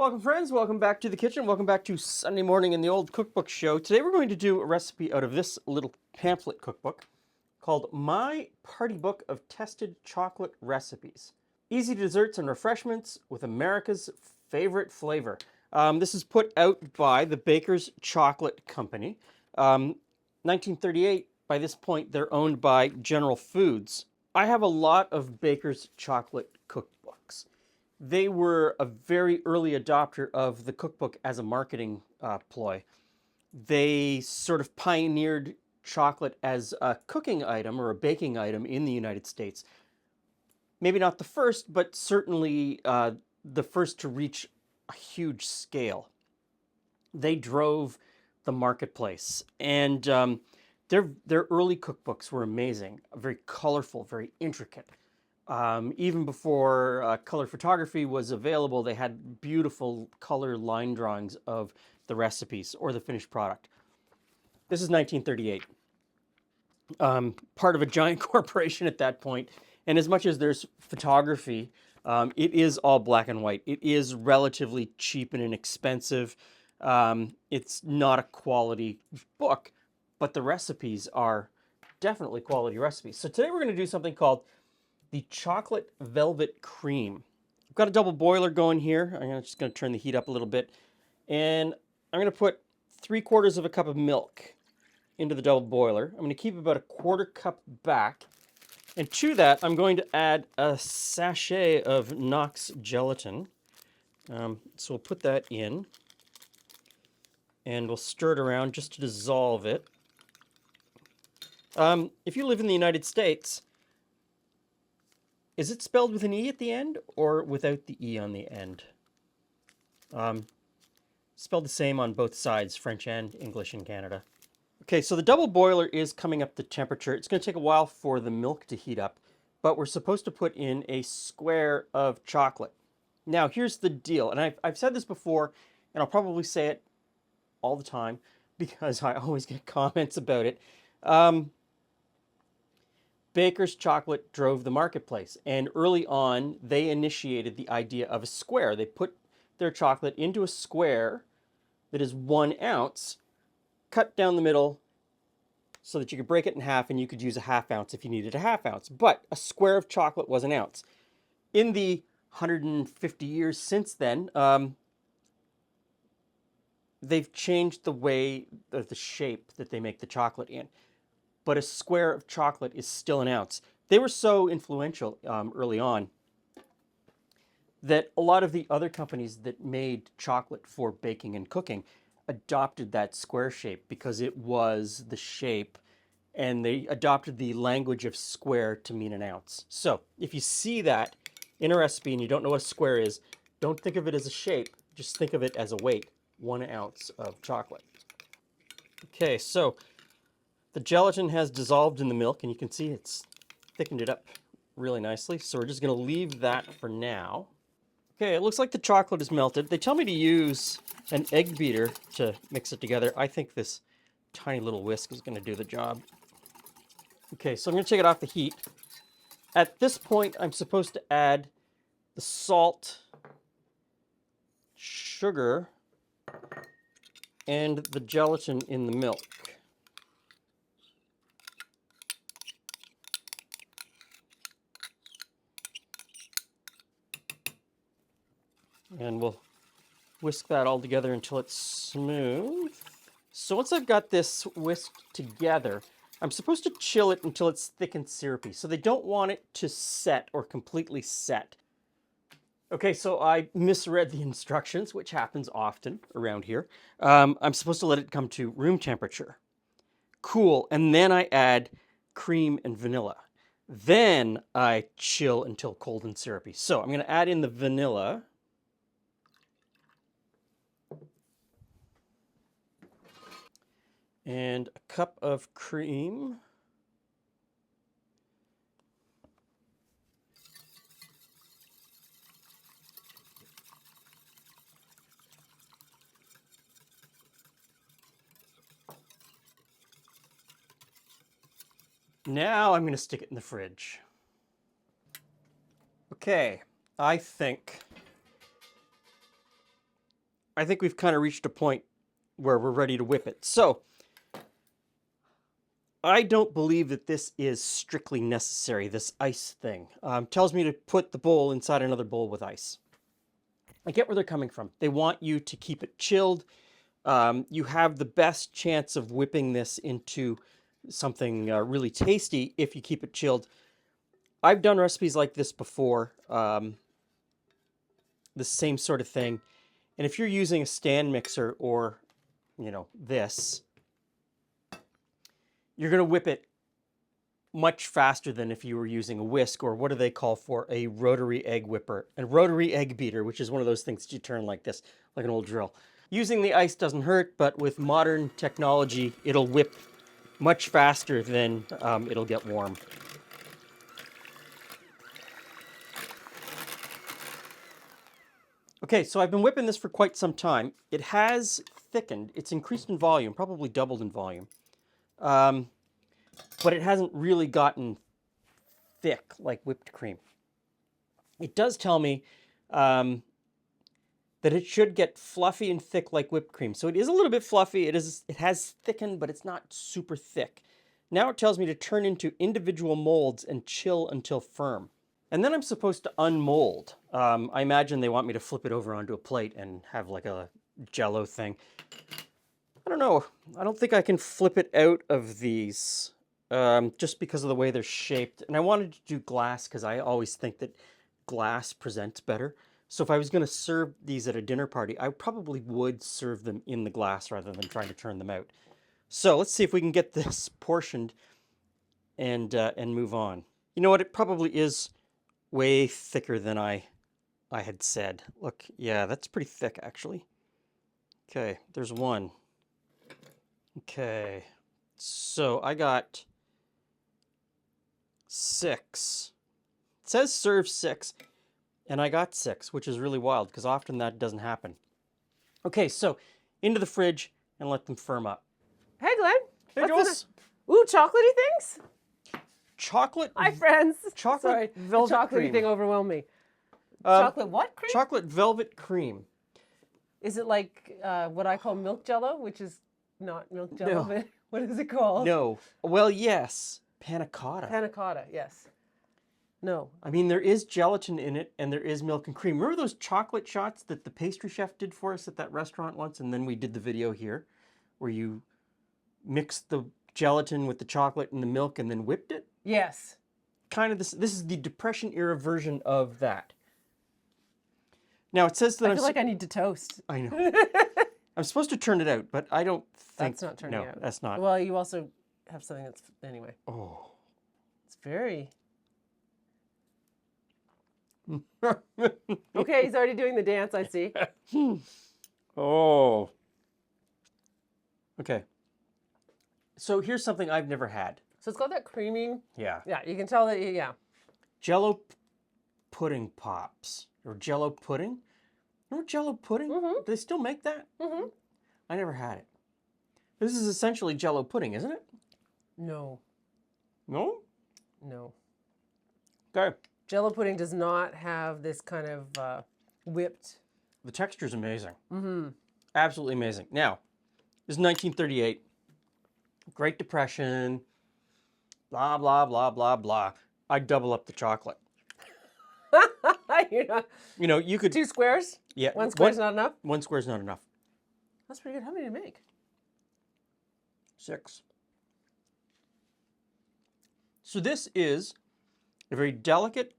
Welcome friends, welcome back to the kitchen, welcome back to Sunday morning in the old cookbook show. Today we're going to do a recipe out of this little pamphlet cookbook called My Party Book of Tested Chocolate Recipes. Easy desserts and refreshments with America's favorite flavor. This is put out by the Baker's Chocolate Company. 1938, by this point they're owned by General Foods. I have a lot of Baker's Chocolate cookbooks. They were a very early adopter of the cookbook as a marketing ploy. They sort of pioneered chocolate as a cooking item or a baking item in the United States. Maybe not the first, but certainly the first to reach a huge scale. They drove the marketplace, and their early cookbooks were amazing, very colorful, very intricate. Even before color photography was available, they had beautiful color line drawings of the recipes or the finished product. This is 1938. Part of a giant corporation at that point, and as much as there's photography, it is all black and white. It is relatively cheap and inexpensive. It's not a quality book, but the recipes are definitely quality recipes. So today we're going to do something called the chocolate velvet cream. I've got a double boiler going here. I'm just going to turn the heat up a little bit. And I'm going to put 3/4 of a cup of milk into the double boiler. I'm going to keep about a 1/4 cup back. And to that, I'm going to add a sachet of Knox gelatin. So we'll put that in. And we'll stir it around just to dissolve it. If you live in the United States, is it spelled with an E at the end or without the E on the end? Spelled the same on both sides, French and English in Canada. Okay, so the double boiler is coming up to temperature. It's going to take a while for the milk to heat up, but we're supposed to put in a square of chocolate. Now, here's the deal, and I've said this before, and I'll probably say it all the time because I always get comments about it. Baker's Chocolate drove the marketplace, and early on they initiated the idea of a square. They put their chocolate into a square that is 1 ounce, cut down the middle so that you could break it in half, and you could use a 1/2 ounce if you needed a 1/2 ounce. But a square of chocolate was 1 ounce. In the 150 years since then, they've changed the way, the shape that they make the chocolate in. But a square of chocolate is still 1 ounce. They were so influential early on that a lot of the other companies that made chocolate for baking and cooking adopted that square shape because it was the shape, and they adopted the language of square to mean 1 ounce. So if you see that in a recipe and you don't know what a square is, don't think of it as a shape, just think of it as a weight, 1 ounce of chocolate. Okay, so the gelatin has dissolved in the milk, and you can see it's thickened it up really nicely. So we're just going to leave that for now. Okay, it looks like the chocolate is melted. They tell me to use an egg beater to mix it together. I think this tiny little whisk is going to do the job. Okay, so I'm going to take it off the heat. At this point, I'm supposed to add the salt, sugar, and the gelatin in the milk. And we'll whisk that all together until it's smooth. So once I've got this whisked together, I'm supposed to chill it until it's thick and syrupy. So they don't want it to set or completely set. Okay, so I misread the instructions, which happens often around here. I'm supposed to let it come to room temperature. Cool, and then I add cream and vanilla. Then I chill until cold and syrupy. So I'm going to add in the vanilla. And a cup of cream. Now I'm going to stick it in the fridge. Okay, I think I think we've kind of reached a point where we're ready to whip it. So I don't believe that this is strictly necessary, this ice thing. Tells me to put the bowl inside another bowl with ice. I get where they're coming from. They want you to keep it chilled. You have the best chance of whipping this into something really tasty if you keep it chilled. I've done recipes like this before, the same sort of thing. And if you're using a stand mixer or, this, you're going to whip it much faster than if you were using a whisk, or what do they call for a rotary egg whipper, a rotary egg beater, which is one of those things that you turn like this, like an old drill. Using the ice doesn't hurt, but with modern technology, it'll whip much faster than it'll get warm. Okay, so I've been whipping this for quite some time. It has thickened. It's increased in volume, probably doubled in volume. But it hasn't really gotten thick like whipped cream. It does tell me that it should get fluffy and thick like whipped cream. So it is a little bit fluffy. It has thickened, but it's not super thick. Now it tells me to turn into individual molds and chill until firm. And then I'm supposed to unmold. I imagine they want me to flip it over onto a plate and have like a Jell-O thing. I don't know. I don't think I can flip it out of these just because of the way they're shaped. And I wanted to do glass because I always think that glass presents better. So if I was going to serve these at a dinner party, I probably would serve them in the glass rather than trying to turn them out. So let's see if we can get this portioned and move on. You know what? It probably is way thicker than I had said. Look, yeah, that's pretty thick actually. Okay, there's one. Okay, so I got 6. It says serve 6, and I got 6, which is really wild because often that doesn't happen. Okay, so into the fridge and let them firm up. Hey, Glenn. Hey, Jules. Ooh, chocolatey things? Chocolate. Hi, friends. Chocolate Sorry, velvet the chocolatey cream. thing overwhelmed me. Chocolate what cream? Chocolate velvet cream. Is it like what I call milk jello, which is not milk jello, No. but what is it called? No. Well, yes. Panna cotta. Panna cotta, yes. No. I mean, there is gelatin in it, and there is milk and cream. Remember those chocolate shots that the pastry chef did for us at that restaurant once, and then we did the video here, where you mixed the gelatin with the chocolate and the milk and then whipped it? Yes. Kind of this. This is the Depression era version of that. Now it says that I feel like I need to toast. I know. I'm supposed to turn it out, but I don't think That's not turning no, out. that's not. Well, you also have something that's anyway. Oh. It's very. Okay, he's already doing the dance, I see. Oh. Okay. So here's something I've never had. So it's got that creamy. Yeah. Yeah, you can tell that. Yeah. Jell-O pudding pops or Jell-O pudding. Remember Jell-O pudding? Mm-hmm. Do they still make that? Mm-hmm. I never had it. This is essentially Jell-O pudding, isn't it? No. No? No. Okay. Jell-O pudding does not have this kind of whipped. The texture's amazing. Mm-hmm. Absolutely amazing. Now, this is 1938. Great Depression. Blah, blah, blah, blah, blah. I'd double up the chocolate. You're not. You know, you could... 2 squares? Yeah. 1 square's not enough? 1 square's not enough. That's pretty good. How many to make? 6. So this is a very delicate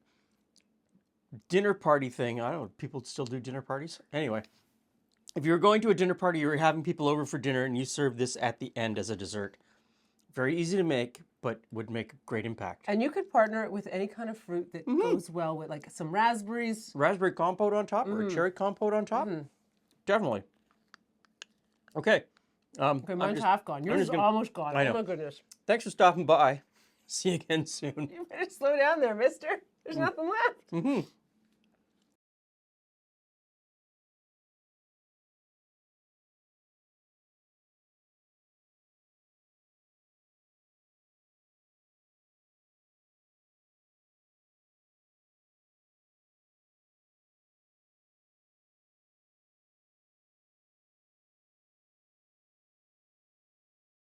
dinner party thing. I don't know if people still do dinner parties. Anyway, if you're going to a dinner party, you're having people over for dinner, and you serve this at the end as a dessert. Very easy to make, but would make a great impact. And you could partner it with any kind of fruit that goes well with, like some raspberries. Raspberry compote on top or a cherry compote on top? Definitely. Okay. Okay, mine's half gone. Yours is almost gone. I know. Oh my goodness. Thanks for stopping by. See you again soon. You better slow down there, mister. There's nothing left.